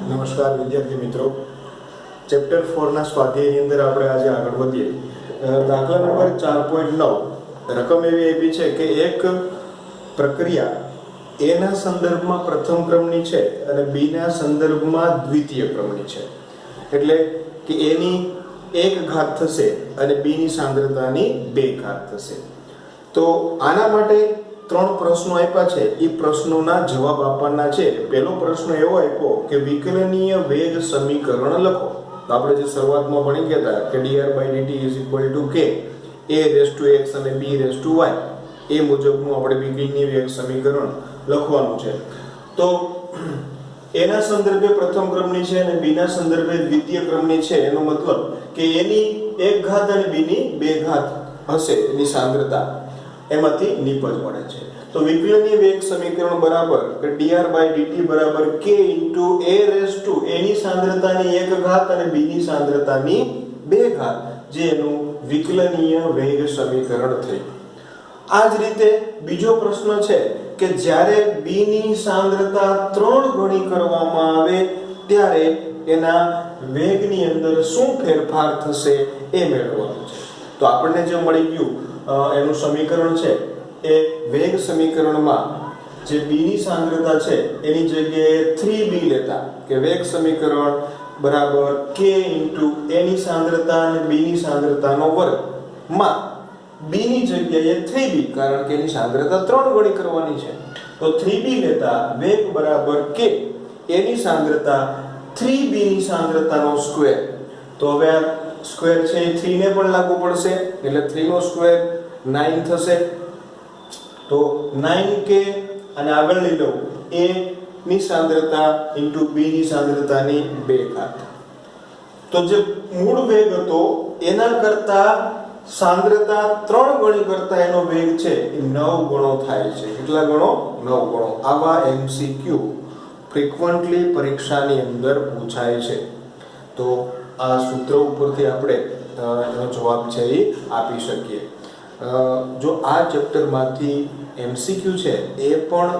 નમસ્કાર વિદ્યાર્થી મિત્રો, ચેપ્ટર 4 ના સ્વાધ્યાયની અંદર આપણે આજે આગળ વધીએ. દાખલા નંબર 4.9 રકમ એવી આપી છે કે એક પ્રક્રિયા A ના સંદર્ભમાં પ્રથમ ક્રમની છે અને B ના સંદર્ભમાં દ્વિતીય ક્રમની છે. એટલે કે A ની 1 ઘાત થશે અને B ની સાંદ્રતાની 2 ઘાત થશે. તો આના માટે 3 પ્રશ્નો આપ્યા છે. એ પ્રશ્નોના જવાબ આપવાના છે. પહેલો પ્રશ્ન એવો આપ્યો કે વિકલનીય વેગ સમીકરણ લખો. તો આપણે જે શરૂઆતમાં ભણી ગયા હતા કે dr/dt k a⁴x અને b⁴y એ મુજબનું આપણે વિકલનીય વેગ સમીકરણ લખવાનું છે. તો a ના સંદર્ભે પ્રથમ ક્રમની છે અને b ના સંદર્ભે દ્વિતીય ક્રમની છે. એનો મતલબ કે a ની 1 ઘાત અને b ની 2 ઘાત હશે એની સાંદ્રતા, એમાંથી નિપજ મળે છે. તો વિકલનીય વેગ સમીકરણ બરાબર કે dr/dt બરાબર k a ની સાંદ્રતાની 1 ઘાત અને b ની સાંદ્રતાની 2 ઘાત, જે એનું વિકલનીય વેગ સમીકરણ થયું. આ જ રીતે બીજો પ્રશ્ન છે કે જ્યારે b ની સાંદ્રતા 3 ગણી કરવામાં આવે ત્યારે એના વેગની અંદર શું ફેરફાર થશે એ મેળવવાનું છે. તો આપણને જે મળી ગયું એનું સમીકરણ છે એ વેગ સમીકરણમાં જે b ની સાંદ્રતા છે એની જગ્યાએ 3b લેતા કે વેગ સમીકરણ બરાબર k a ની સાંદ્રતા અને b ની સાંદ્રતાનો વર્ગ માં b ની જગ્યાએ 3b, કારણ કે એની સાંદ્રતા 3 ગણી કરવાની છે. તો 3b લેતા વેગ બરાબર k a ની સાંદ્રતા 3b ની સાંદ્રતાનો સ્ક્વેર. તો હવે આ સ્ક્વેર છે એ 3 ને પણ લાગુ પડશે એટલે 3 નો સ્ક્વેર 9 થશે. તો 9k અને આગળ લઈ લો a ની સાંદ્રતા b ની સાંદ્રતાની 2 ઘાત. તો જે મૂળ વેગ હતો એના કરતા સાંદ્રતા 3 ગણી કરતા એનો વેગ છે એ 9 ગણો થાય છે. કેટલા ગણો? 9 ગણો. આવા MCQ ફ્રીક્વન્ટલી પરીક્ષાની અંદર પૂછાય છે. તો આ સૂત્ર ઉપરથી આપણે એનો જવાબ છે એ આપી શકીએ. જો આ ચેપ્ટરમાંથી MCQ છે એ પણ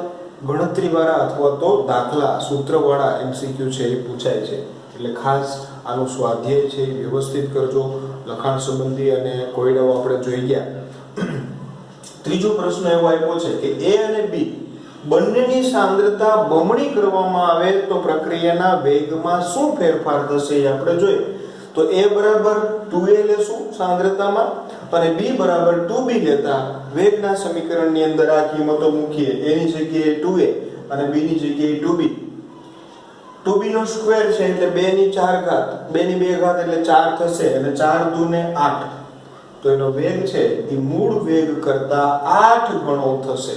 ગણતરીવાળા અથવા તો દાખલા સૂત્રવાળા MCQ છે એ પૂછાય છે. એટલે ખાસ આનું સ્વાધ્યાય છે એ વ્યવસ્થિત કરજો. લખાણ સંબંધી અને કોયડાઓ આપણે જોઈ ગયા. ત્રીજો પ્રશ્ન એવો આપ્યો છે કે A અને B બંનેની સાંદ્રતા બમણી કરવામાં આવે તો પ્રક્રિયાના વેગમાં શું ફેરફાર થશે એ આપણે જોઈએ. તો A બરાબર 2a લેશું સાંદ્રતામાં અને B બરાબર 2b લેતા વેગના સમીકરણની અંદર આ કિંમતો મૂકીએ. A ની જગ્યાએ 2a અને B ની જગ્યાએ 2b. 2b નો સ્ક્વેર છે એટલે 2 ની 4 ઘાત, 2 ની 2 ઘાત એટલે 4 થશે અને 4 દુ ને 8. તો એનો વેગ છે એ મૂળ વેગ કરતા 8 ગણો થશે.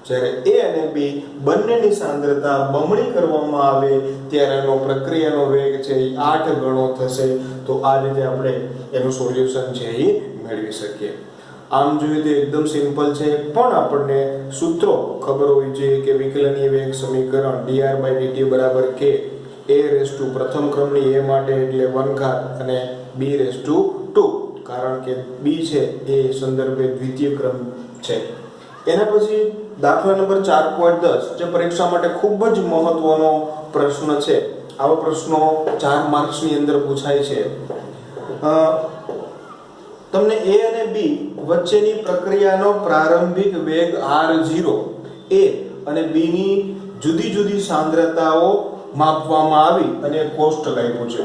જ્યારે A અને B બંનેની સાંદ્રતા બમણી કરવામાં આવે ત્યારે એનો પ્રક્રિયાનો વેગ છે એ 8 ગણો થશે. તો આ રીતે આપણે એનું સોલ્યુશન છે એ મેળવી શકીએ. આમ જોઈએ તો એકદમ સિમ્પલ છે, પણ આપણને સૂત્રો ખબર હોવી જોઈએ કે વિકલનીય વેગ સમીકરણ dr/dt બરાબર k a⁴ પ્રથમ ક્રમની a માટે એટલે 1 ઘાત અને b⁴ કારણ કે b છે એ સંદર્ભે દ્વિતીય ક્રમ છે. એના પછી દાખલા નંબર 4.10 જે પરીક્ષા માટે ખૂબ જ મહત્વનો પ્રશ્ન છે. આવા પ્રશ્નો 4 માર્ક્સની અંદર પૂછાય છે. તમને A અને B વચ્ચેની પ્રક્રિયાનો પ્રારંભિક વેગ r0 A અને B ની જુદી જુદી સાંદ્રતાઓ માપવામાં આવી અને કોષ્ટક આપ્યું છે.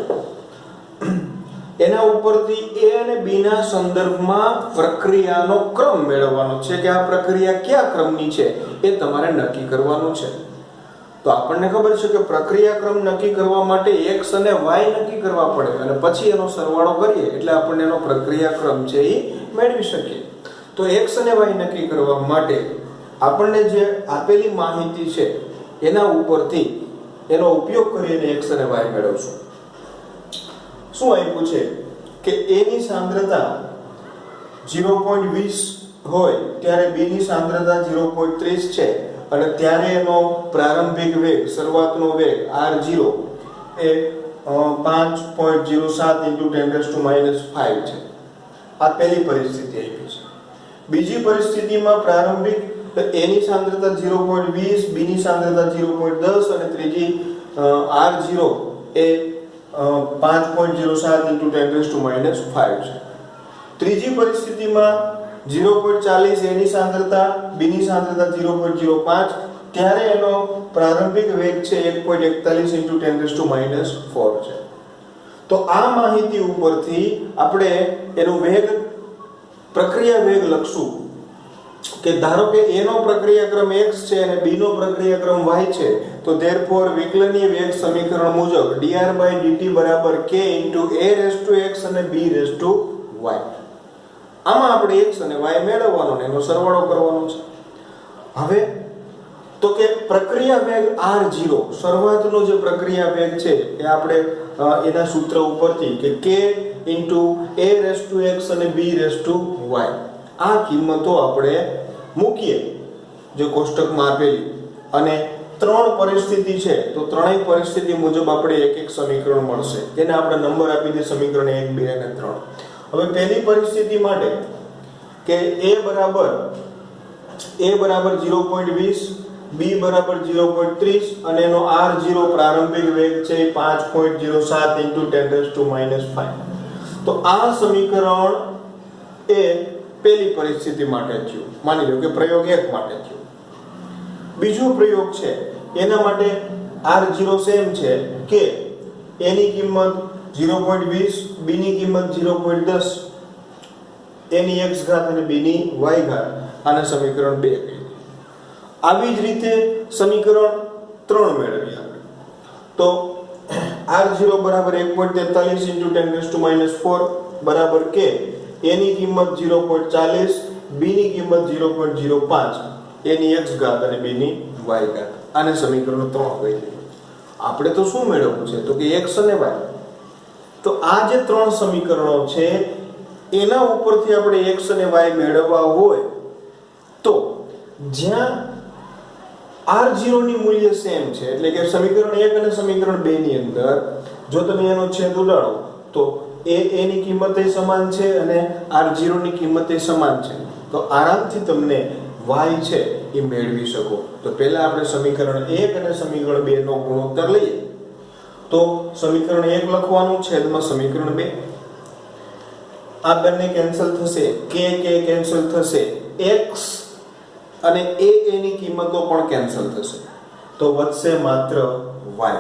એના ઉપરથી A અને B ના સંદર્ભમાં પ્રક્રિયાનો ક્રમ મેળવવાનો છે કે આ પ્રક્રિયા કયા ક્રમની છે એ તમારે નક્કી કરવાનું છે. તો આપણને ખબર છે કે પ્રક્રિયા ક્રમ નક્કી કરવા માટે x અને y નક્કી કરવા પડે અને પછી એનો સરવાળો કરીએ એટલે આપણને એનો પ્રક્રિયા ક્રમ છે એ મેળવી શકીએ. તો x અને y નક્કી કરવા માટે આપણને જે આપેલી માહિતી છે એના ઉપરથી એનો ઉપયોગ કરીને x અને y મેળવશું. શું આપ્યું છે કે A ની સાંદ્રતા 0.20 હોય ત્યારે B ની સાંદ્રતા 0.30 છે અને ત્યારે એનો પ્રારંભિક વેગ શરૂઆતનો વેગ r0 એ 5.07 × 10⁻⁵ છે. આ પહેલી પરિસ્થિતિ આપી છે. બીજી પરિસ્થિતિમાં પ્રારંભિક તો a ની સાંદ્રતા 0.20, b ની સાંદ્રતા 0.10 અને ત્રીજી r0 એ 5.07 × 10⁻⁵ છે. ત્રીજી પરિસ્થિતિમાં 0.40 a ની સાંદ્રતા, b ની સાંદ્રતા 0.05, ત્યારે એનો પ્રારંભિક વેગ છે 1.41 × 10⁻⁴ છે. તો આ માહિતી ઉપરથી આપણે એનો વેગ, પ્રક્રિયા વેગ લખશું કે ધારો કે a નો પ્રક્રિયાક્રમ x છે અને b નો પ્રક્રિયાક્રમ y છે, તો therefore વિકલનીય વેગ સમીકરણ મુજબ dr/dt k × a⁴x અને b⁴y. આમાં આપણે x અને y મેળવવાનો ને એનો સરવાળો કરવાનો છે. હવે તો કે પ્રક્રિયા વેગ r0, શરૂઆતનો જે પ્રક્રિયા વેગ છે એ આપણે એના સૂત્ર ઉપરથી કે k × a⁴x અને b⁴y, આ કિંમતો આપણે મૂકીએ જે કોષ્ટકમાં આપેલી, અને ત્રણ પરિસ્થિતિ છે તો ત્રણેય પરિસ્થિતિ મુજબ આપણે એક એક સમીકરણ મળશે. એને આપણે નંબર આપી દે સમીકરણ 1, 2 અને 3. હવે પહેલી પરિસ્થિતિ માટે કે a બરાબર 0.20, b બરાબર 0.30 અને એનો r0 પ્રારંભિક વેગ છે 5.07 × 10⁻⁵. તો આ સમીકરણ એ પહેલી પરિસ્થિતિ માટે થયું. માની લો કે પ્રયોગ 1 માટે થયું. બીજો પ્રયોગ છે એના માટે r0 સેમ છે કે a ની કિંમત 0.20, b ની કિંમત 0.10, a ની x ઘાત અને b ની y ઘાત. આને સમીકરણ 2 કહીએ. આવી જ રીતે સમીકરણ 3 મેળવીએ આપણે. તો r0 બરાબર 1.43 × 10⁻⁴ બરાબર કે a ની કિંમત 0.40, b ની કિંમત 0.05, a ની x ઘાત અને b ની y ઘાત. આને સમીકરણ 3 કહીએ. આપણે તો શું મેળવવું છે તો કે x અને y. તો આ જે ત્રણ સમીકરણો છે એના ઉપરથી આપણે x અને y મેળવવા હોય તો જ્યાં r0 ની મૂલ્ય સેમ છે, એટલે કે સમીકરણ 1 અને સમીકરણ 2 ની અંદર જો તમે એનો છેદ ઉડાડો તો a ની કિંમત એ સમાન છે અને r0 ની કિંમત એ સમાન છે, તો આરામથી તમને y છે એ મેળવી શકો. તો પહેલા આપણે સમીકરણ 1 અને સમીકરણ 2 નો ગુણોત્તર લઈએ. તો સમીકરણ 1 લખવાનું, છેદમાં સમીકરણ 2. આ બંને કેન્સલ થશે, k કેન્સલ થશે, x અને a ની કિંમતો પણ કેન્સલ થશે, તો વધશે માત્ર y.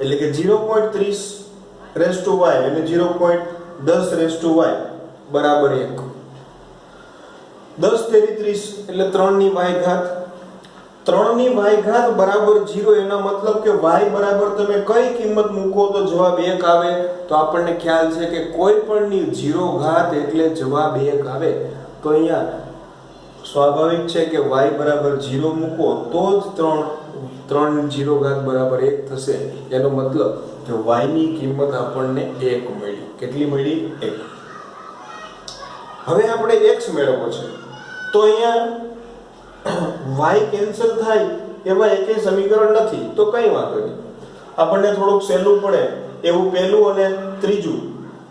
એટલે કે 0.30 y અને 0.10 y બરાબર 1. 10 તેરી 30 એટલે 3 ની y ઘાત. 3 ની y ઘાત બરાબર 0, એનો મતલબ કે y બરાબર તમે કઈ કિંમત મૂકો તો જવાબ 1 આવે. તો આપણને ખ્યાલ છે કે કોઈ પણ ની 0 ઘાત એટલે જવાબ 1 આવે. તો અહીંયા સ્વાભાવિક છે કે y બરાબર 0 મૂકો તો જ 3 ની 0 ઘાત બરાબર 1 થશે. એનો મતલબ કે y ની કિંમત આપણને 1 મળી. કેટલી મળી? 1. હવે આપણે x મેળવવો છે તો અહીંયા y કેન્સલ થાય એવા એકેય સમીકરણ નથી, તો કઈ વાંધો નહીં. આપણને થોડુંક સહેલું પડે એવું પહેલું અને ત્રીજું,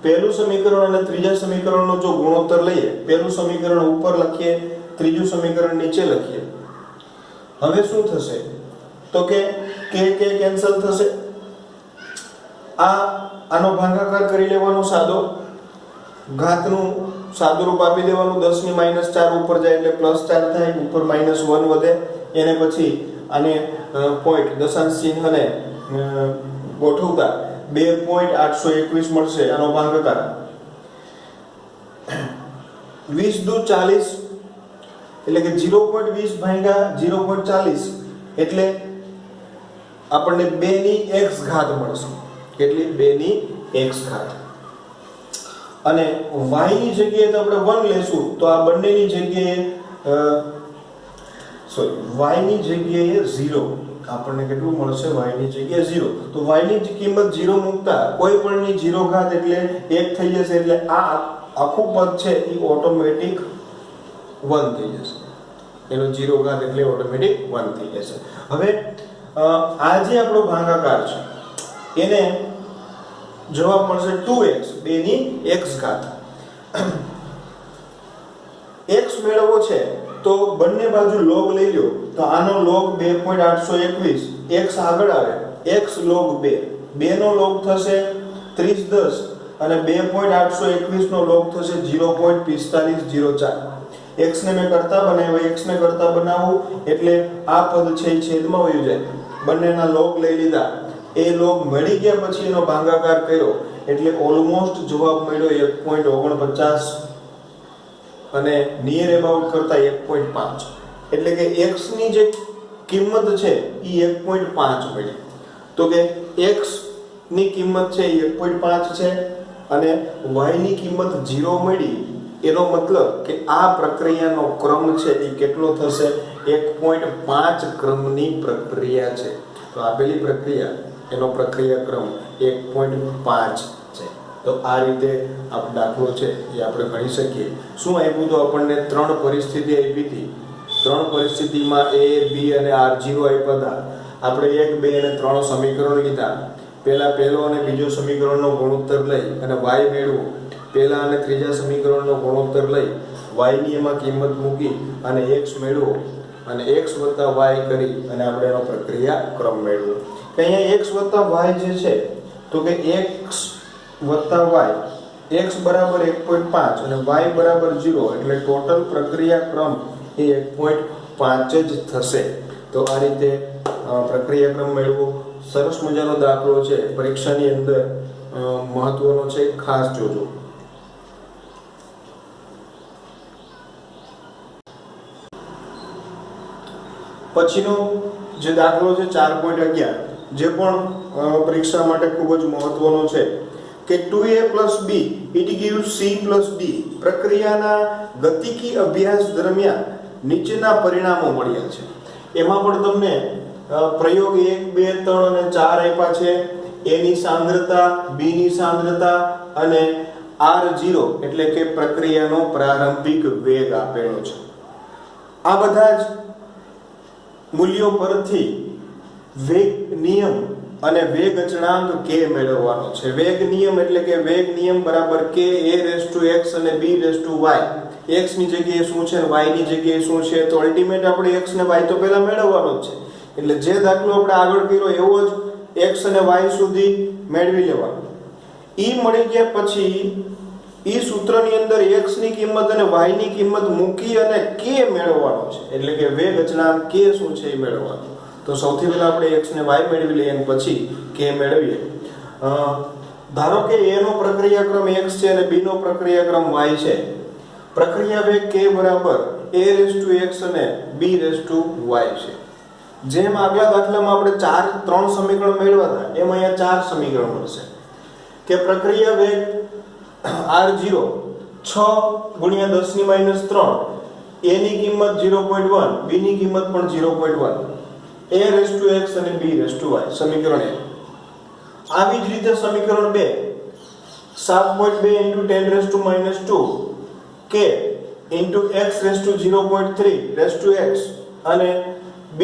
પહેલું સમીકરણ અને ત્રીજા સમીકરણનો જો ગુણોત્તર લઈએ, પહેલું સમીકરણ ઉપર લખીએ, ત્રીજું સમીકરણ નીચે લખીએ. હવે શું થશે તો કે k કેન્સલ થશે. આનો ભાગાકાર કરી લેવાનો સાદો, ઘાતનું સાદું રૂપ આપી દેવાનું. 10 ની -4 ઉપર જાય એટલે +4 થાય, ઉપર -1 વધે. એને પછી આને પોઈન્ટ દશાંશ ચિહ્નને ગોઠવતા 2.821 મળશે. આનો ભાગાકાર 20 દુ 40 એટલે કે 0.20 ભાગ્યા 0.40 એટલે આપણને 2 ની x ઘાત મળશે. કેટલી? 2 ની x ઘાત. અને y ની જગ્યાએ તો આપણે 1 લેશું તો આ બંનેની જગ્યાએ y ની જગ્યાએ 0 આપણને કેટલું મળશે? y ની જગ્યાએ 0. તો y ની કિંમત 0 મૂકતા કોઈ પણ ની 0 ઘાત એટલે 1 થઈ જશે. એટલે આ આખું પદ છે એ ઓટોમેટિક 1 થઈ જશે. એનો 0 ઘાત એટલે ઓટોમેટિક 1 થઈ જશે. હવે આ જે આપણો ભાગાકાર છે એને જવાબ મળશે 2x, 2 ની x ઘાત. x મેળવવો છે તો બંને બાજુ log લઈ લો તો આનો log 2.821 x આગળ આવે x log 2 2 નો log થશે 3010 અને 2.821 નો log થશે 0.4504 x ને મેં કરતા બનાવ્યો x ને કરતા બનાવું એટલે આ પદ છે એ છેદમાં વયું જાય બંનેના log લઈ લીધા એ log મળી ગયા પછી એનો ભાગાકાર કર્યો એટલે ઓલમોસ્ટ જવાબ મળ્યો 1.49 અને નિયર અબાઉટ કરતા 1.5 એટલે કે x ની જે કિંમત છે એ 1.5 મળી તો કે x ની કિંમત છે 1.5 છે અને y ની કિંમત 0 મળી એનો મતલબ કે આ પ્રક્રિયાનો ક્રમ છે એ કેટલો થશે 1.5 ક્રમની પ્રક્રિયા છે તો આપેલી પ્રક્રિયા એનો પ્રક્રિયા ક્રમ 1.5 છે તો આ રીતે આ દાખલો છે એ આપણે ગણી શકીએ શું આપ્યું તો આપણને ત્રણ પરિસ્થિતિ આપી હતી ત્રણ પરિસ્થિતિમાં a b અને r0 આપ્યા હતા આપણે 1 2 અને 3 સમીકરણ લીધા પહેલો અને બીજો સમીકરણનો ગુણોત્તર લઈ અને y મેળવો પહેલા અને ત્રીજા સમીકરણનો ગુણોત્તર લઈ y ની એમાં કિંમત મૂકી અને x મેળવો અને x y કરી અને આપણે એનો પ્રક્રિયા ક્રમ મેળવો કે અહીંયા x y જે છે તો કે x y x બરાબર 1.5 અને y બરાબર 0 એટલે ટોટલ પ્રક્રિયા ક્રમ એ 1.5 જ થશે તો આ રીતે પ્રક્રિયા ક્રમ મેળવો સરસ મજાનો દાખલો છે પરીક્ષાની અંદર મહત્વનો છે ખાસ જોજો પછીનો જે દાખલો છે 4.11 જે પણ પરીક્ષા માટે ખૂબ જ મહત્વનો છે કે 2a + b it gives c + d પ્રક્રિયાના ગતિકી અભ્યાસ દરમિયાન નીચેના પરિણામો મળ્યા છે એમાં પણ તમને પ્રયોગ 1 2 3 અને 4 આપ્યા છે a ની સાંદ્રતા b ની સાંદ્રતા અને r0 એટલે કે પ્રક્રિયાનો પ્રારંભિક વેગ આપેલો છે આ બધા જ મૂલ્યો પરથી વેગ નિયમ અને વેગ અચળાંક k મેળવવાનો છે વેગ નિયમ એટલે કે વેગ નિયમ બરાબર k a⁻x અને b⁻y x ની જગ્યાએ શું છે y ની જગ્યાએ શું છે તો અલ્ટીમેટ આપણે x ને y તો પહેલા મેળવવાનો જ છે એટલે જે દાખલો આપણે આગળ કર્યો એવો જ x અને y સુધી મેળવી લેવાનો ઈ મળી ગયા પછી ઈ સૂત્રની અંદર x ની કિંમત અને y ની કિંમત મૂકી અને k મેળવવાનો છે એટલે કે વેગ અચળાંક k શું છે એ મેળવવાનો તો સૌથી પહેલા આપણે x ને y મેળવી લઈએ અને પછી k મેળવીએ ધારો કે a નો પ્રક્રિયાક્રમ x છે અને b નો પ્રક્રિયાક્રમ y છે પ્રક્રિયા વેગ k બરાબર a⁻x અને b⁻y છે જેમ આગલા દાખલામાં આપણે 3 સમીકરણ મેળવ્યા હતા એમ અહીંયા 4 સમીકરણ મળશે કે પ્રક્રિયા વેગ r0 6 × 10⁻³ a ની કિંમત 0.1 b ની કિંમત પણ 0.1 a⁻x અને b⁻y સમીકરણ 1 આવી જ રીતે સમીકરણ 2 7.2 × 10⁻² k × x⁻0.3 અને b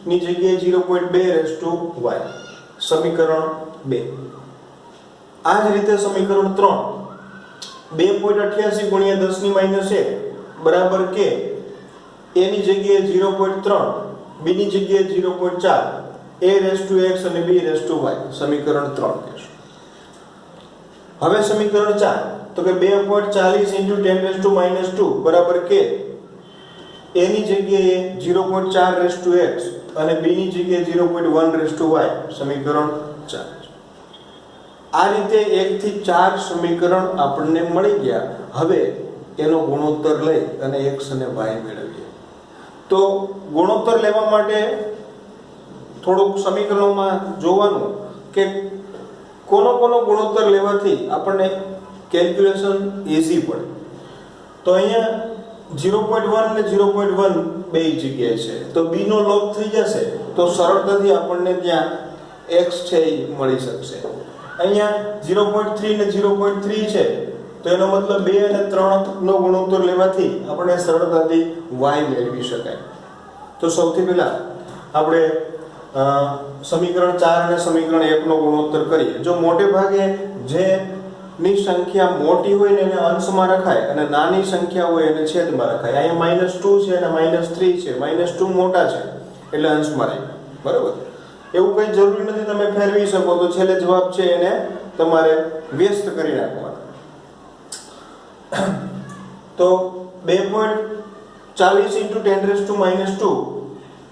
ની જગ્યાએ 0.2 સમીકરણ 2 આ જ રીતે સમીકરણ 3 2.88 × 10⁻1 બરાબર k a ની જગ્યાએ 0.3 b ની જગ્યાએ 0.4 a⁻x અને b⁻y સમીકરણ 3 કહેશું હવે સમીકરણ 4 તો કે 2.40 × 10⁻² બરાબર k a ની જગ્યાએ 0.4x અને b ની જગ્યાએ 0.1y સમીકરણ 4 આ રીતે 1 થી 4 સમીકરણ આપણને મળી ગયા હવે એનો ગુણોત્તર લઈ અને x અને y મેળવીએ તો ગુણોત્તર લેવા માટે થોડુંક સમીકરણોમાં જોવાનું કે કોનો ગુણોત્તર લેવાથી આપણને કેલ્ક્યુલેશન ઈઝી પડે તો અહીંયા 0.1 અને 0.1 બે જગ્યાએ છે તો b નો લોગ થઈ જશે તો સરળતાથી આપણને ત્યાં x છે એ મળી શકશે અહીંયા 0.3 અને 0.3 છે તો એનો મતલબ 2 અને 3 નો ગુણોત્તર લેવાથી આપણે સરળતાથી y મેળવી શકાય તો સૌથી પહેલા આપણે સમીકરણ 4 અને સમીકરણ 1 નો ગુણોત્તર કરીએ જો મોટે ભાગે જે ની સંખ્યા મોટી હોય ને એને અંશમાં રખાય અને નાની સંખ્યા હોય એને છેદમાં રખાય. અહીંયા -2 છે અને -3 છે. -2 મોટા છે એટલે અંશમાં રાખ્યા. બરોબર? એવું કઈ જરૂરી નથી, તમે ફેરવી શકો. તો છેલ્લે જવાબ છે એને તમારે વ્યસ્ત કરી નાખવાનો. તો 2.40 × 10⁻²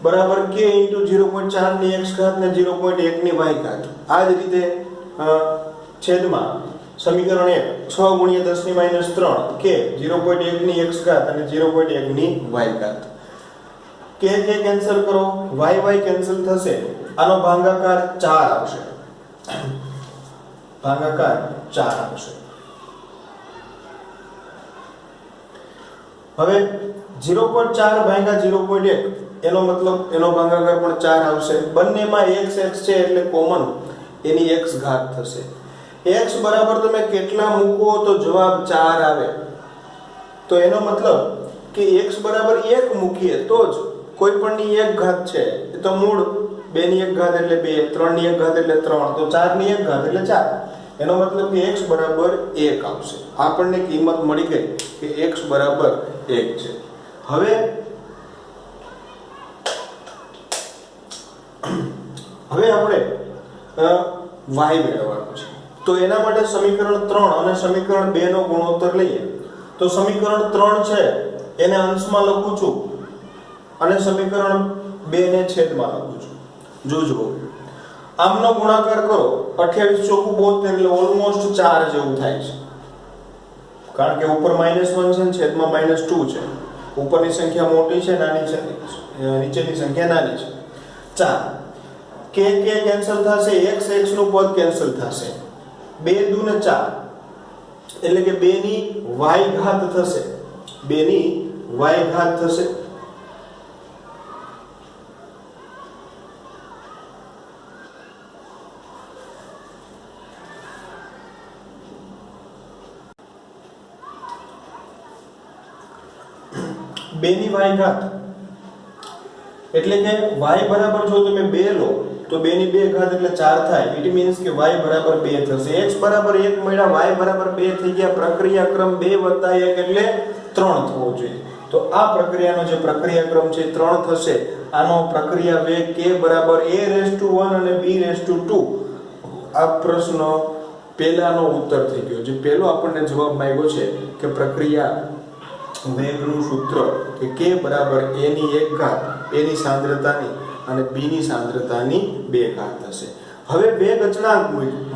બરાબર k × 0.4 ની x ઘાત ને 0.1 ની y ઘાત. આ જ રીતે છેદમાં સમીકરણ 1 6 × 10⁻³ k 0.1 ની x ઘાત અને 0.1 ની y ઘાત. k કેન્સલ કરો, y કેન્સલ થશે. આનો ભાગાકાર 4 આવશે. ભાગાકાર 4 આવશે. હવે 0.4 ભાગ્યા 0.1 એનો મતલબ એનો ભાગાકાર પણ 4 આવશે. બંનેમાં x છે એટલે કોમન એની x ઘાત થશે. x બરાબર તમે કેટલા મૂકો તો જવાબ 4 આવે. તો એનો મતલબ કે x બરાબર 1 મૂકીએ તો જ કોઈ પણ ની 1 ઘાત છે તો મૂળ 2 ની 1 ઘાત એટલે 2, 3 ની 1 ઘાત એટલે 3, તો 4 ની 1 ઘાત એટલે 4. એનો મતલબ કે x બરાબર 1 આવશે. આપણને કિંમત મળી ગઈ કે x બરાબર 1 છે. હવે આપણે y મેળવવાનું છે. તો એના માટે સમીકરણ 3 અને સમીકરણ 2 નો ગુણોત્તર લઈએ. તો સમીકરણ 3 છે એને અંશમાં લખું છું અને સમીકરણ 2 ને છેદમાં લખું છું. જોજો આમનો ગુણાકાર કરો 28 × 4 એટલે ઓલમોસ્ટ 4 જેવું થાય છે. કારણ કે ઉપર -1 છે ને છેદમાં -2 છે. ઉપરની સંખ્યા મોટી છે, નાની છે, નીચેની સંખ્યા નાની છે. 4 k કેન્સલ થશે, x નું પદ કેન્સલ થશે. 2 × 4 એટલે કે 2 ની y ઘાત થશે. 2 ની y ઘાત થશે. ની y ઘાત એટલે કે y બરાબર જો તમે 2 લો તો 2 ની 2 ઘાત એટલે 4 થાય. ઇટ મીન્સ કે y બરાબર 2 થશે. x બરાબર 1 મળ્યા, y બરાબર 2 થઈ ગયા. પ્રક્રિયા ક્રમ 2 + 1 એટલે 3 થવો જોઈએ. તો આ પ્રક્રિયાનો જે પ્રક્રિયા ક્રમ છે 3 થશે. આનો પ્રક્રિયા વેગ k બરાબર a⁻1 અને b⁻2. આ પ્રશ્ન પહેલાનો ઉત્તર થઈ ગયો. જે પહેલો આપણને જવાબ માંગ્યો છે કે પ્રક્રિયા વેગનું સૂત્ર કે k બરાબર a ની 1 ઘાત, a ની સાંદ્રતાની અને b ની સાંદ્રતાની 2 ઘાત થશે. હવે વેગ અચળાંક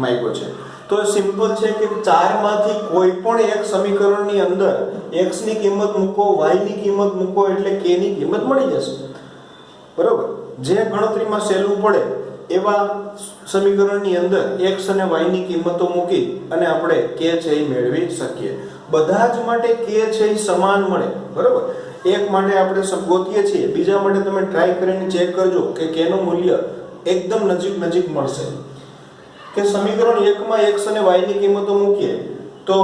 માંગ્યો છે તો સિમ્પલ છે કે 4 માંથી કોઈ પણ એક સમીકરણની અંદર x ની કિંમત મૂકો, y ની કિંમત મૂકો એટલે k ની કિંમત મળી જશે. બરોબર? જે ગણતરીમાં સહેલું પડે એવા સમીકરણની અંદર x અને y ની કિંમતો મૂકી અને આપણે k છે એ મેળવી શકીએ. બધા જ માટે k છે એ સમાન મળે. બરોબર? એક માટે આપણે ગોતીએ છીએ, બીજા માટે તમે ટ્રાય કરીને ચેક કરજો કે k નું મૂલ્ય એકદમ નજીક મળશે. કે સમીકરણ 1 માં x અને y ની કિંમતો મૂકીએ તો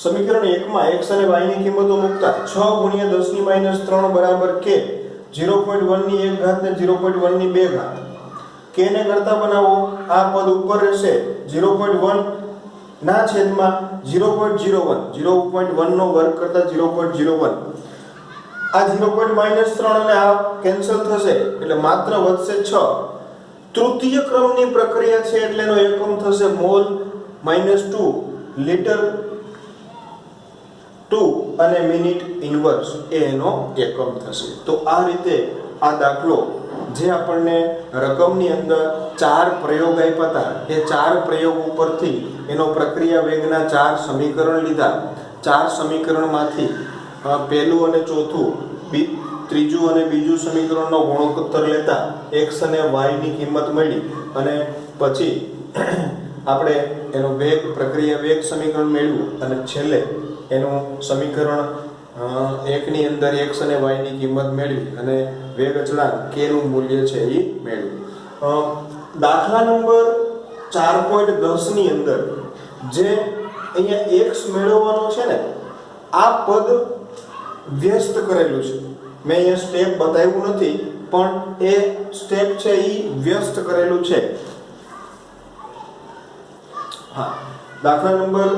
સમીકરણ 1 માં x અને y ની કિંમતો મૂકતા 6 × 10⁻³ બરાબર k 0.1 ની 1 ઘાત ને 0.1 ની 2 ઘાત. k ને કરતા બનાવો. આ પદ ઉપર રહેશે. 0.1 ના છેદમાં 0.01. 0.1 નો વર્ગ કરતા 0.01. આ 0.-3 અને આ કેન્સલ થશે એટલે માત્ર વધશે 6. તૃતીય ક્રમની પ્રક્રિયા છે એટલે એનો એકમ થશે મોલ -2 લિટર 2 અને મિનિટ ઇન્વર્સ એ એનો એકમ થશે. તો આ રીતે આ દાખલો જે આપણને રકમની અંદર 4 પ્રયોગ આપ્યા હતા એ 4 પ્રયોગ ઉપરથી એનો પ્રક્રિયા વેગના 4 સમીકરણ લીધા. 4 સમીકરણમાંથી પહેલું અને ચોથું, ત્રીજું અને બીજું સમીકરણનો ગુણોત્તર લેતા x અને y ની કિંમત મળી અને પછી આપણે એનો વેગ પ્રક્રિયા વેગ સમીકરણ મેળવ્યું અને છેલ્લે એનું સમીકરણ 1 ની અંદર x અને y ની કિંમત મેળવી અને વેગ અચળાંક k નું મૂલ્ય છે એ મેળવ્યું. દાખલા નંબર 4.10 ની અંદર જે અહીંયા x મેળવવાનો છે ને, આ પદ વ્યસ્ત કરેલું છે. મેં અહીંયા સ્ટેપ બતાવ્યું નથી, પણ એ સ્ટેપ છે એ વ્યસ્ત કરેલું છે. હા, દાખલા નંબર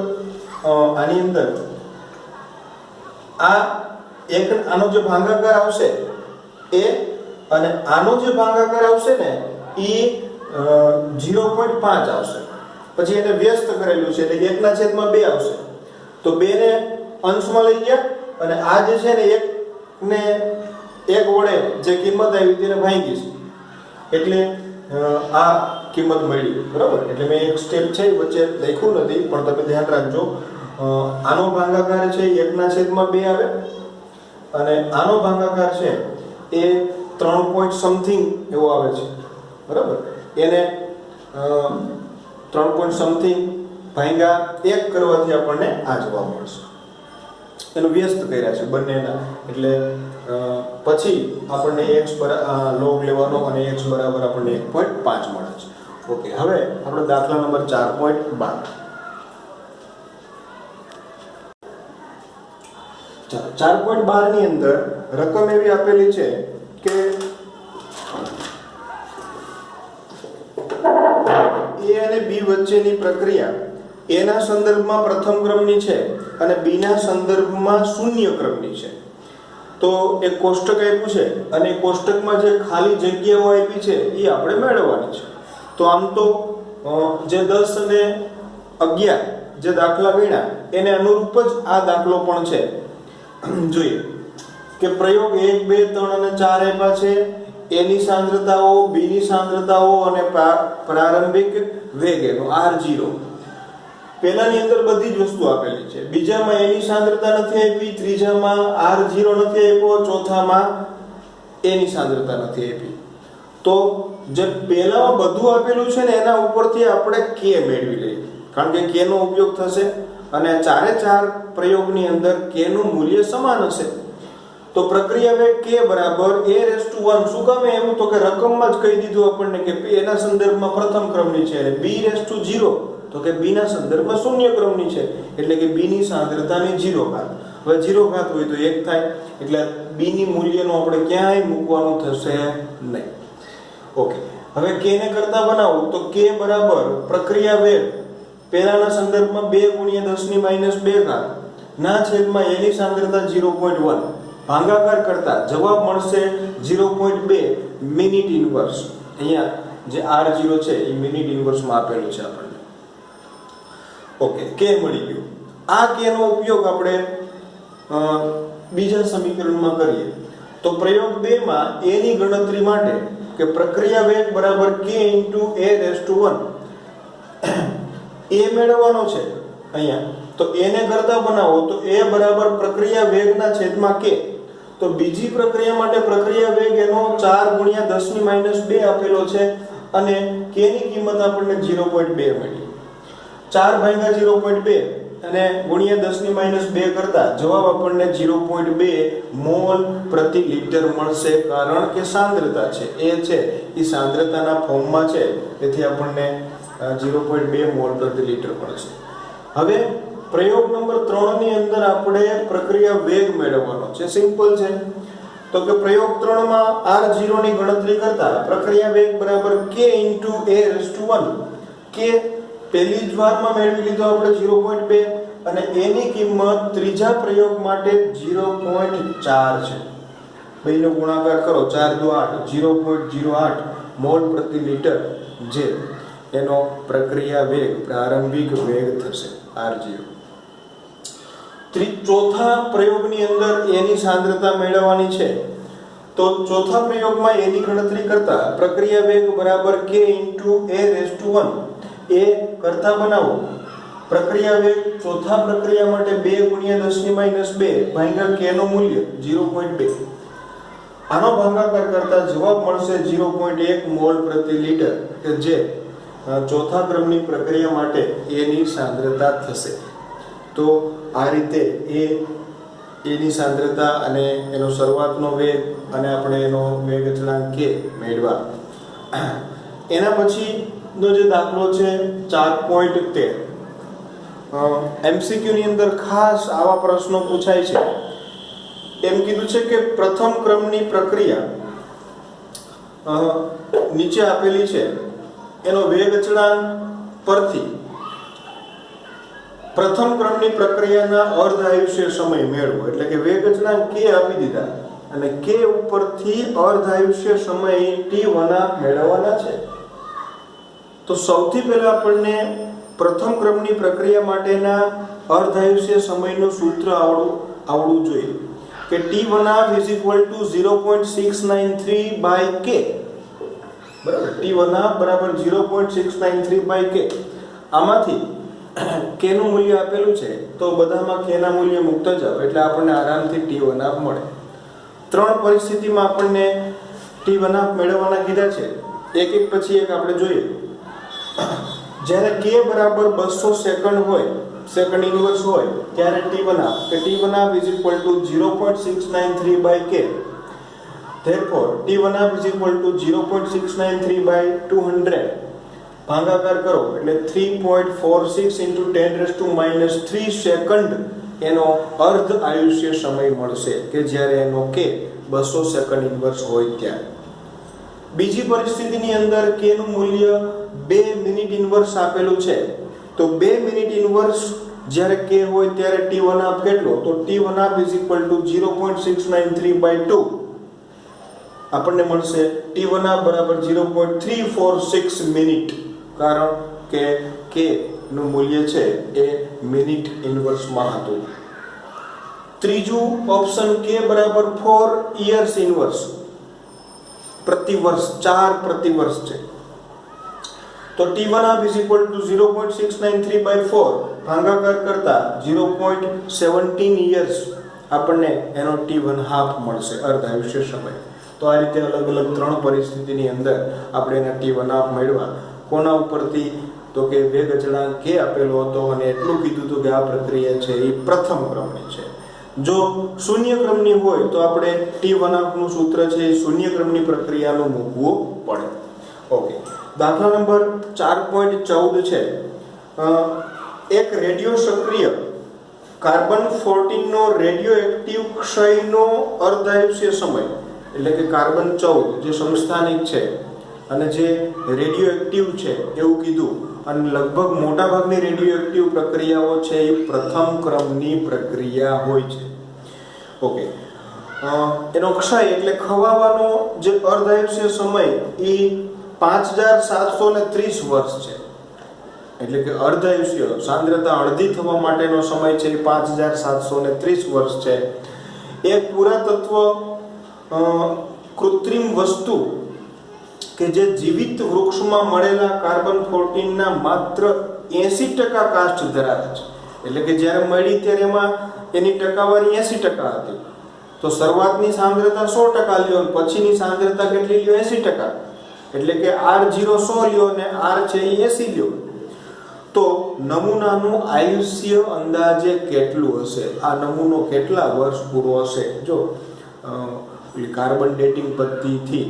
આની અંદર આનો જે ભાગાકાર આવશે એ અને આનો જે ભાગાકાર આવશે ને એ 0.5 આવશે. પછી એને વ્યસ્ત કરેલું છે એટલે 1/2 આવશે. તો 2 ને અંશમાં લઈ ગયા અને આ જે છે ને 1 ને 1 વડે જે કિંમત આવી તેને ભાંગી છે એટલે આ કિંમત મળી. બરાબર, એટલે મેં એક સ્ટેપ છે વચ્ચે લખ્યું નથી, પણ તમે ધ્યાન રાખજો. આનો ભાગાકાર છે 1/2 આવે અને આનો ભાગાકાર છે એ 3 point something એવો આવે છે. બરાબર, એને 3 point something ભાંગ્યા 1 કરવાથી આપણને આ જવાબ મળશે. એનો વ્યસ્ત કર્યા છે બંનેના, એટલે પછી આપણને x લોગ લેવાનો અને x બરાબર આપણને 1.5 મળે છે. ઓકે, હવે આપણે દાખલા નંબર 4.12. 4.12 ની અંદર રકમ એવી આપેલી છે કે a અને b વચ્ચેની પ્રક્રિયા a ના સંદર્ભમાં પ્રથમ ક્રમની છે અને b ના સંદર્ભમાં શૂન્ય ક્રમની છે. તો એક કોષ્ટક આપ્યું છે અને કોષ્ટકમાં જે ખાલી જગ્યાઓ આપી છે એ આપણે મેળવવાની છે. તો આમ તો જે 10 અને 11 જે દાખલા ગણ્યા એને અનુરૂપ જ આ દાખલો પણ છે. જોઈએ કે પ્રયોગ 1, 2, 3 અને 4 આપ્યા છે. a ની સાંદ્રતાઓ, b ની સાંદ્રતાઓ અને પ્રારંભિક વેગ એનો r0. પહેલાની અંદર બધી જ વસ્તુ આપેલી છે. બીજામાં a ની સાંદ્રતા નથી આપી, ત્રીજામાં r0 નથી આપ્યો, ચોથામાં a ની સાંદ્રતા નથી આપી. તો જે પહેલામાં બધું આપેલું છે ને એના ઉપરથી આપણે k મેળવી લઈએ, કારણ કે k નો ઉપયોગ થશે અને ચારે ચાર પ્રયોગની અંદર k નું મૂલ્ય સમાન હશે. તો પ્રક્રિયા વેગ k બરાબર a⁻1. શું કામ એવું? તો કે રકમમાં જ કહી દીધું આપણને કે a ના સંદર્ભમાં પ્રથમ ક્રમની છે અને b�0 તો કે b ના સંદર્ભમાં શૂન્ય ક્રમની છે, એટલે કે b ની સાંદ્રતાની 0 ઘાત. હવે 0 ઘાત હોય તો 1 થાય, એટલે b ની મૂલ્યનો આપણે ક્યાંય મૂકવાનું થશે નહીં. ઓકે, હવે k ને કરતા બનાવો તો k બરાબર પ્રક્રિયા વેગ પહેલાના સંદર્ભમાં 2 × 10⁻2 ઘાત ના છેદમાં a ની સાંદ્રતા 0.1 ભાગાકાર કરતા જવાબ મળશે 0.2 મિનિટ ઇન્વર્સ. અહીંયા જે r0 છે એ મિનિટ ઇન્વર્સમાં આપેલું છે આપણને. ઓકે, k મળી ગયું. આ k નો ઉપયોગ આપણે બીજા સમીકરણમાં કરીએ તો પ્રયોગ 2 માં a ની ગણતરી માટે કે પ્રક્રિયા વેગ બરાબર k × a⁻1 a મેળવવાનો છે અહીંયા. તો a ને કરતા બનાવો તો a બરાબર પ્રક્રિયા વેગના છેદમાં k. તો બીજી પ્રક્રિયા માટે પ્રક્રિયા વેગ એનો 4 × 10⁻2 આપેલો છે અને k ની કિંમત આપણને 0.2 મળી. 4/0.2 અને × 10⁻2 કરતા જવાબ આપણને 0.2 મોલ પ્રતિ લિટર મળશે, કારણ કે સાંદ્રતા છે એ છે એ સાંદ્રતાના ફોર્મમાં છે, તેથી આપણને 0.2 મોલ પ્રતિ લિટર મળશે. હવે પ્રયોગ નંબર 3 ની અંદર આપણે પ્રક્રિયા વેગ મેળવવાનો છે. સિમ્પલ છે. તો કે પ્રયોગ 3 માં r0 ની ગણતરી કરતા પ્રક્રિયા વેગ બરાબર k × a⁻1. k પહેલી જ વારમાં મેળવી લીધો આપણે 0.2 અને a ની કિંમત ત્રીજા પ્રયોગ માટે 0.4 છે. બેનો ગુણાકાર કરો, 4 × 8 0.08 મોલ પ્રતિ લિટર, જે એનો પ્રક્રિયા વેગ પ્રારંભિક વેગ થશે r0. ચોથા પ્રયોગની અંદર a ની સાંદ્રતા મેળવવાની છે. તો ચોથા પ્રયોગમાં a ની ગણતરી કરતા પ્રક્રિયા વેગ બરાબર k × a⁻1 એ કરતા બનાવો. પ્રક્રિયા વેગ ચોથા પ્રક્રિયા માટે 2 × 10⁻2 ભાગ્યા k નું મૂલ્ય 0.2. આનો ભાગાકાર કરતા જવાબ મળશે 0.1 મોલ પ્રતિ લિટર, કે જે ચોથા ક્રમની પ્રક્રિયા માટે a ની સાંદ્રતા થશે. તો આ રીતે a ની સાંદ્રતા અને એનો શરૂઆતનો વેગ અને આપણે એનો વેગ અચળાંક k મેળવ્યા. એના પછીનો જે દાખલો છે 4.13. MCQ ની અંદર ખાસ આવા પ્રશ્નો પૂછાય છે. એમ કીધું છે કે પ્રથમ ક્રમની પ્રક્રિયા નીચે આપેલી છે એનો વેગ અચળાંક પરથી પ્રથમ ક્રમની પ્રક્રિયાના અર્ધ આયુષ્ય સમય મેળવો. એટલે કે વેગ અચળાંક k આપી દીધા અને k ઉપરથી અર્ધ આયુષ્ય સમય t1 મેળવવાના છે. તો સૌથી પહેલા આપણને પ્રથમ ક્રમની પ્રક્રિયા માટેના અર્ધ આયુષ્ય સમયનું સૂત્ર આવડવું જોઈએ કે t1 is equal to 0.693 by k. બરાબર, t1 બરાબર 0.693 by k. આમાંથી k નું મૂલ્ય આપેલું છે તો બધામાં k ના મૂલ્ય મુક્ત જાવ એટલે આપણને આરામથી t1 મળે. ત્રણ પરિસ્થિતિમાં આપણને t1 મેળવવાના કીધા છે. એક એક પછી એક આપણે જોઈએ. જ્યારે k બરાબર 200 સેકન્ડ હોય, સેકન્ડ ઇન્વર્સ હોય, ત્યારે t1 કે t1 is equal to 0.693 by k. therefore t1 is equal to 0.693 by 200. ભાગાકાર કરો એટલે 3.46 into 10⁻³ સેકન્ડ એનો અર્ધ આયુષ્ય સમય મળશે કે જ્યારે એનો k 200 સેકન્ડ ઇન્વર્સ હોય ત્યારે. બીજી પરિસ્થિતિની અંદર k નું મૂલ્ય 2 મિનિટ ઇન્વર્સ આપેલું છે. તો 2 મિનિટ ઇન્વર્સ જ્યારે k હોય ત્યારે t1 કેટલો? તો t1 is equal to 0.693 by 2. આપણને મળશે t1 બરાબર 0.346 મિનિટ, કારણ કે k નું મૂલ્ય છે એ મિનિટ ઇન્વર્સમાં હતું. ત્રીજું ઓપ્શન k બરાબર 4 યર્સ ઇન્વર્સ, પ્રતિ વર્ષ, 4 પ્રતિ વર્ષ છે. તો t1 is equal to 0.693 by 4 ભાગાકાર કરતા 0.17 યર્સ આપણને એનો t1 હાફ મળશે, અર્ધ આયુષ્ય સમય. તો આ રીતે અલગ અલગ ત્રણ પરિસ્થિતિની અંદર આપણે એના t1 હાફ મેળવા. કોના ઉપરથી? તો કે વેગ અચળાંક k આપેલો હતો અને એટલું કીધું હતું કે આ પ્રક્રિયા છે એ પ્રથમ ક્રમની છે. જો શૂન્ય ક્રમની હોય તો આપણે t1 નું સૂત્ર છે એ શૂન્ય ક્રમની પ્રક્રિયાનું મૂકવું પડે. ઓકે, દાખલા નંબર 4.14 છે. એક રેડિયો સક્રિય કાર્બન 14 નો રેડિયો એક્ટિવ ક્ષયનો અર્ધાયુષ્ય સમય, એટલે કે કાર્બન 14 જે સમસ્થાનિક છે અને જે રેડિયો એક્ટિવ છે એવું કીધું. અને લગભગ મોટા ભાગની રેડિયો એક્ટિવ પ્રક્રિયાઓ છે એ પ્રથમ ક્રમની પ્રક્રિયા હોય છે. ઓકે, એનો ક્ષય એટલે ખવાવાનો જે અર્ધાયુષ્ય સમય એ 5730 વર્ષ છે. એટલે કે અર્ધાયુષ્ય સાંદ્રતા અડધી થવા માટેનો સમય છે એ 5730 વર્ષ છે. એક પુરાતત્વ કૃત્રિમ વસ્તુ કે જે જીવિત વૃક્ષમાં મળેલા કાર્બન 14 ના માત્ર 80% કાસ્ટ ધરાવે છે. એટલે કે જ્યારે મળી ત્યારે એમાં એની ટકાવારી 80% હતી. તો શરૂઆતની સાંદ્રતા 100% લ્યો અને પછીની સાંદ્રતા કેટલી લ્યો? 80%. એટલે કે R0 100 લ્યો અને R છે એ 80 લ્યો. તો નમૂનાનું આયુષ્ય અંદાજે કેટલું હશે? આ નમૂનો કેટલા વર્ષ પૂરો હશે? જો કાર્બન ડેટિંગ પદ્ધતિથી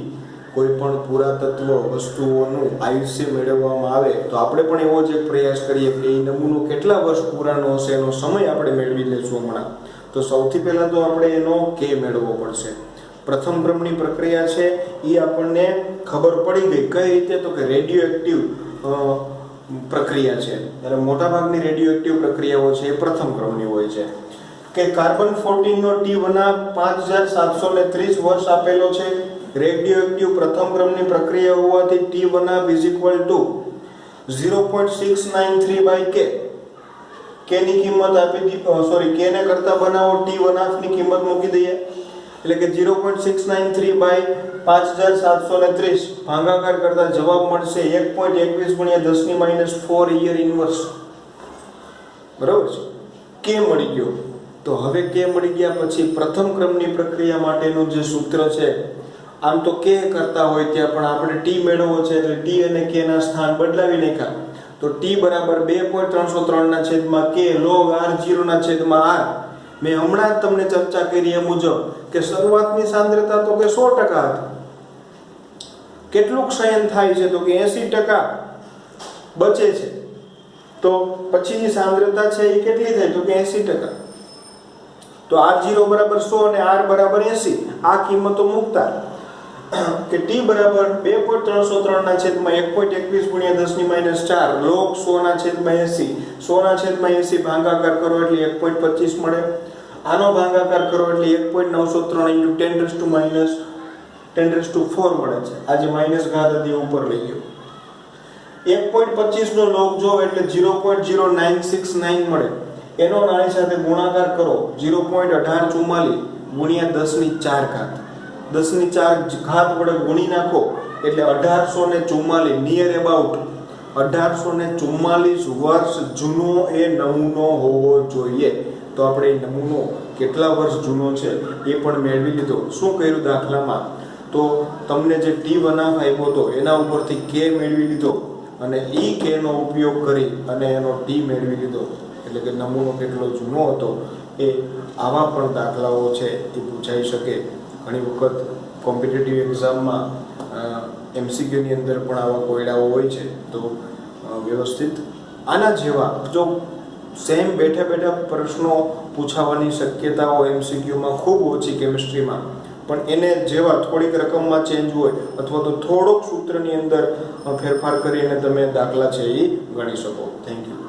કોઈ પણ પુરાતત્વ વસ્તુઓનું આયુષ્ય મેળવવામાં આવે તો આપણે પણ એવો જ એક પ્રયાસ કરીએ કે એ નમૂનો કેટલા વર્ષ પુરાનો હશે એનો સમય આપણે મેળવી લઈશું હમણાં. તો સૌથી પહેલા તો આપણે એનો k મેળવવો પડશે. પ્રથમ ક્રમની પ્રક્રિયા છે એ આપણને ખબર પડી ગઈ. કઈ રીતે? તો કે રેડિયો એક્ટિવ પ્રક્રિયા છે. ત્યારે મોટાભાગની રેડિયો એક્ટિવ પ્રક્રિયાઓ છે એ પ્રથમ ક્રમની હોય છે. કે કાર્બન 14 નો t1 5730 વર્ષ આપેલો છે. રેડિયો એક્ટિવ પ્રથમ ક્રમની પ્રક્રિયા હોવાથી t1 is equal to 0.693 by k. k ની કિંમત આપી દી, k ને કરતા બનાવો t1 ની કિંમત મૂકી દઈએ એટલે કે 0.693 by 5730 ભાગાકાર કરતા જવાબ મળશે 1.21 × 10⁻⁴ યર ઇન્વર્સ. બરાબર છે? k મળી ગયો. તો હવે k મળી ગયા પછી પ્રથમ ક્રમની પ્રક્રિયા માટેનું જે સૂત્ર છે, આમ તો k કરતા હોય ત્યાં પણ આપણે t મેળવવો છે એટલે t અને k ના સ્થાન બદલાવી નાખ્યા. તો t બરાબર 2.303 ના છેદમાં k log r0 ના છેદમાં r. મેં હમણાં જ તમને ચર્ચા કરી એ મુજબ કે શરૂઆતની સાંદ્રતા તો કે 100% હતી. કેટલું ક્ષયન થાય છે? તો કે 80% બચે છે. તો પછીની સાંદ્રતા છે એ કેટલી થાય? તો કે 80%. તો R0 બરાબર 100 અને R બરાબર 80 આ કિંમતો મૂકતા કે t બરાબર 2.303 ના છેદમાં 1.21 ગુણ્યા 10 ની -4 log 100 ના છેદમાં 80 100 ના છેદમાં 80 ભાગાકાર કરો એટલે 1.25 મળે. આનો ભાગાકાર કરો એટલે 1.903 × 10⁻4 મળે છે. આ જે માઈનસ ઘાત હતી ઉપર લઈ ગયો. 1.25 નો log જો એટલે 0.0969 મળે. એનો આની સાથે ગુણાકાર કરો 0.1844 ગુણ્યા 10 ની 4 ઘાત. 10 ની 4 ઘાત વડે ગુણી નાખો એટલે 1844 નિયર અબાઉટ 1844 વર્ષ જૂનો એ નમૂનો હોવો જોઈએ. તો આપણે એ નમૂનો કેટલા વર્ષ જૂનો છે એ પણ મેળવી લીધો. શું કર્યું દાખલામાં? તો તમને જે T1 આપ્યો હતો એના ઉપરથી K મેળવી લીધો અને ઈ K નો ઉપયોગ કરી અને એનો T મેળવી લીધો. એટલે કે નમૂનો કેટલો જૂનો હતો એ આવા પણ દાખલાઓ છે એ પૂછાઈ શકે. ઘણી વખત કોમ્પિટિટિવ એક્ઝામમાં MCQ ની અંદર પણ આવા કોયડાઓ હોય છે. તો વ્યવસ્થિત આના જેવા જો સેમ બેઠા બેઠા પ્રશ્નો પૂછાવાની શક્યતાઓ MCQમાં ખૂબ ઓછી કેમિસ્ટ્રીમાં, પણ એને જેવા થોડીક રકમમાં ચેન્જ હોય અથવા તો થોડોક સૂત્રની અંદર ફેરફાર કરીને તમે દાખલા છે એ ગણી શકો. Thank you.